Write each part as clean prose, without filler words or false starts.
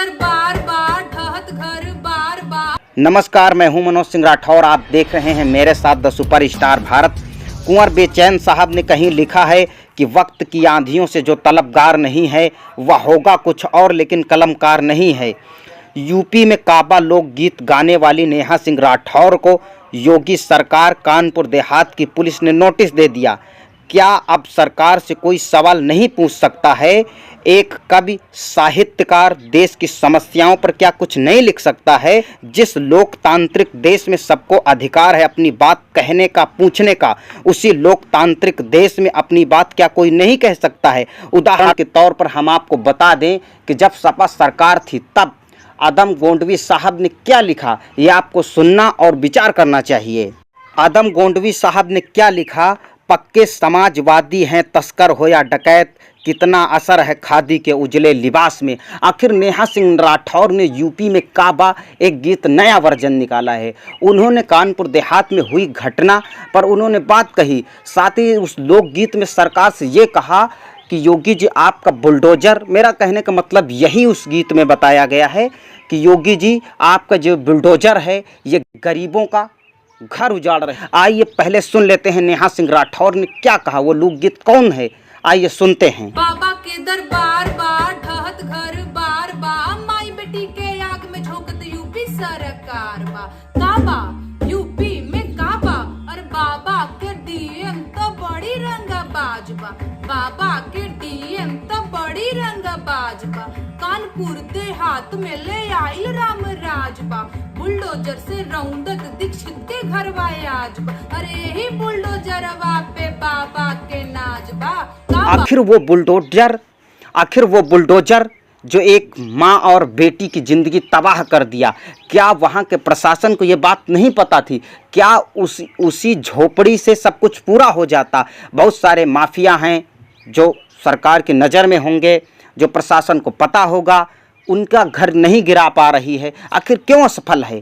दरबार बार ढहत घर बार बार। नमस्कार, मैं हूं मनोज सिंह राठौर। आप देख रहे हैं मेरे साथ द सुपर स्टार भारत। कुंवर बेचैन साहब ने कहीं लिखा है कि वक्त की आंधियों से जो तलबगार नहीं है वह होगा कुछ और लेकिन कलमकार नहीं है। यूपी में काबा लोकगीत गाने वाली नेहा सिंह राठौर को योगी सरकार कानपुर देहात की पुलिस ने नोटिस दे दिया। क्या अब सरकार से कोई सवाल नहीं पूछ सकता है? एक कवि साहित्यकार देश की समस्याओं पर क्या कुछ नहीं लिख सकता है? जिस लोकतांत्रिक देश में सबको अधिकार है अपनी बात कहने का, पूछने का, उसी लोकतांत्रिक देश में अपनी बात क्या कोई नहीं कह सकता है? उदाहरण के तौर पर हम आपको बता दें कि जब सपा सरकार थी तब आदम गोंडवी साहब ने क्या लिखा, ये आपको सुनना और विचार करना चाहिए। आदम गोंडवी साहब ने क्या लिखा? पक्के समाजवादी हैं तस्कर हो या डकैत, कितना असर है खादी के उजले लिबास में। आखिर नेहा सिंह राठौर ने यूपी में काबा एक गीत नया वर्जन निकाला है। उन्होंने कानपुर देहात में हुई घटना पर उन्होंने बात कही, साथ ही उस लोकगीत में सरकार से ये कहा कि योगी जी आपका बुलडोजर, मेरा कहने का मतलब यही उस गीत में बताया गया है कि योगी जी आपका जो बुलडोजर है ये गरीबों का घर उजाड़ रहे हैं। आइए पहले सुन लेते हैं नेहा सिंह राठौर ने क्या कहा, वो लोकगीत कौन है, आइए सुनते हैं। बाबा के दरबार बार ढहत घर बार बार, माई बेटी के आग में झोंकत यूपी सरकार बा। काबा यूपी में काबा और बाबा के डीएम तो बड़ी रंगबाज बा। बाबा के डीएम तो बड़ी रंगबाज बा। कानपुर देहात में ले आइल राम राज बा। बुलडोजर से रौंदत दीक्षित के घर आज बा। अरे ही बुलडोजरवा पे बाबा के नाज बा। आखिर वो बुलडोजर जो एक माँ और बेटी की ज़िंदगी तबाह कर दिया, क्या वहाँ के प्रशासन को ये बात नहीं पता थी? क्या उसी झोपड़ी से सब कुछ पूरा हो जाता? बहुत सारे माफिया हैं जो सरकार की नज़र में होंगे, जो प्रशासन को पता होगा, उनका घर नहीं गिरा पा रही है। आखिर क्यों असफल है?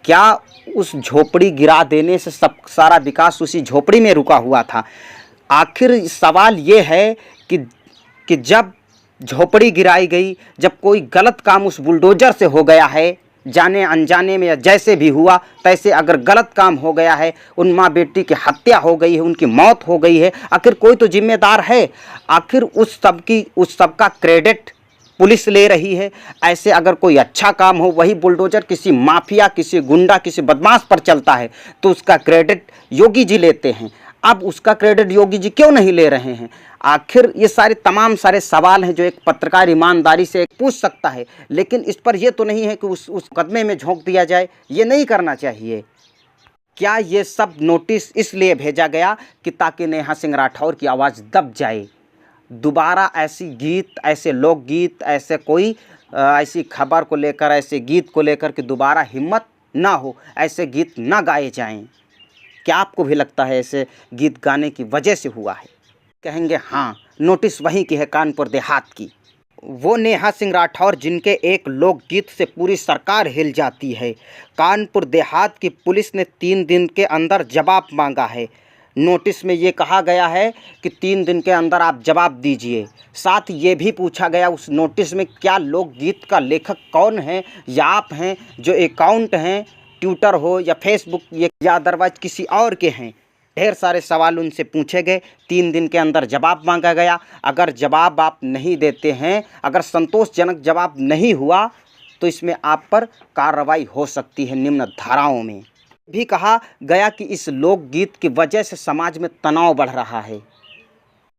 क्या उस झोपड़ी गिरा देने से सब सारा विकास उसी झोपड़ी में रुका हुआ था? आखिर सवाल ये है कि जब झोपड़ी गिराई गई, जब कोई गलत काम उस बुलडोजर से हो गया है, जाने अनजाने में या जैसे भी हुआ तैसे अगर गलत काम हो गया है, उन माँ बेटी की हत्या हो गई है, उनकी मौत हो गई है, आखिर कोई तो जिम्मेदार है। आखिर उस सब का क्रेडिट पुलिस ले रही है। ऐसे अगर कोई अच्छा काम हो, वही बुलडोजर किसी माफिया, किसी गुंडा, किसी बदमाश पर चलता है तो उसका क्रेडिट योगी जी लेते हैं। अब उसका क्रेडिट योगी जी क्यों नहीं ले रहे हैं? आखिर ये तमाम सारे सवाल हैं जो एक पत्रकार ईमानदारी से पूछ सकता है, लेकिन इस पर यह तो नहीं है कि उस कदमे में झोंक दिया जाए। ये नहीं करना चाहिए। क्या ये सब नोटिस इसलिए भेजा गया कि ताकि नेहा सिंह राठौर की आवाज़ दब जाए, दोबारा ऐसी गीत, ऐसे लोकगीत, ऐसी खबर को लेकर, ऐसे गीत को लेकर कि दोबारा हिम्मत ना हो, ऐसे गीत ना गाए जाएं? क्या आपको भी लगता है ऐसे गीत गाने की वजह से हुआ है? कहेंगे हाँ, नोटिस वहीं की है, कानपुर देहात की। वो नेहा सिंह राठौर जिनके एक लोकगीत से पूरी सरकार हिल जाती है। कानपुर देहात की पुलिस ने 3 दिन के अंदर जवाब मांगा है। नोटिस में ये कहा गया है कि 3 दिन के अंदर आप जवाब दीजिए। साथ ये भी पूछा गया उस नोटिस में, क्या लोकगीत का लेखक कौन है या आप हैं, जो अकाउंट हैं ट्विटर हो या फेसबुक या अदरवाइज किसी और के हैं। ढेर सारे सवाल उनसे पूछे गए, 3 दिन के अंदर जवाब मांगा गया। अगर जवाब आप नहीं देते हैं, अगर संतोषजनक जवाब नहीं हुआ तो इसमें आप पर कार्रवाई हो सकती है निम्न धाराओं में। भी कहा गया कि इस लोकगीत की वजह से समाज में तनाव बढ़ रहा है।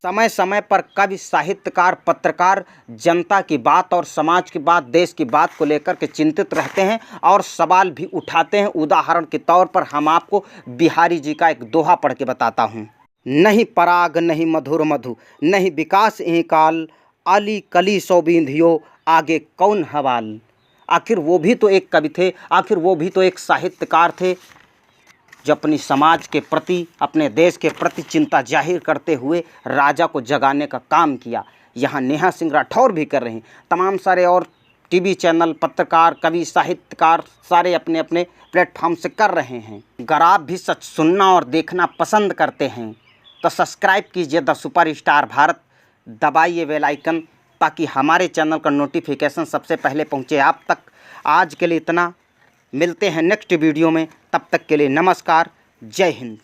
समय समय पर कवि, साहित्यकार, पत्रकार जनता की बात और समाज की बात, देश की बात को लेकर के चिंतित रहते हैं और सवाल भी उठाते हैं। उदाहरण के तौर पर हम आपको बिहारी जी का एक दोहा पढ़ के बताता हूँ। नहीं पराग नहीं मधुर मधु, नहीं विकास यहीं काल, अली कली सौबिंधियो आगे कौन हवाल। आखिर वो भी तो एक कवि थे, आखिर वो भी तो एक साहित्यकार थे जो अपनी समाज के प्रति, अपने देश के प्रति चिंता जाहिर करते हुए राजा को जगाने का काम किया। यहाँ नेहा सिंह राठौर भी कर रहे हैं, तमाम सारे और टीवी चैनल, पत्रकार, कवि, साहित्यकार सारे अपने अपने प्लेटफॉर्म से कर रहे हैं। अगर आप भी सच सुनना और देखना पसंद करते हैं तो सब्सक्राइब कीजिए द सुपर स्टार भारत, दबाइए बेल आइकन ताकि हमारे चैनल का नोटिफिकेशन सबसे पहले पहुंचे आप तक। आज के लिए इतना, मिलते हैं नेक्स्ट वीडियो में, तब तक के लिए नमस्कार, जय हिंद।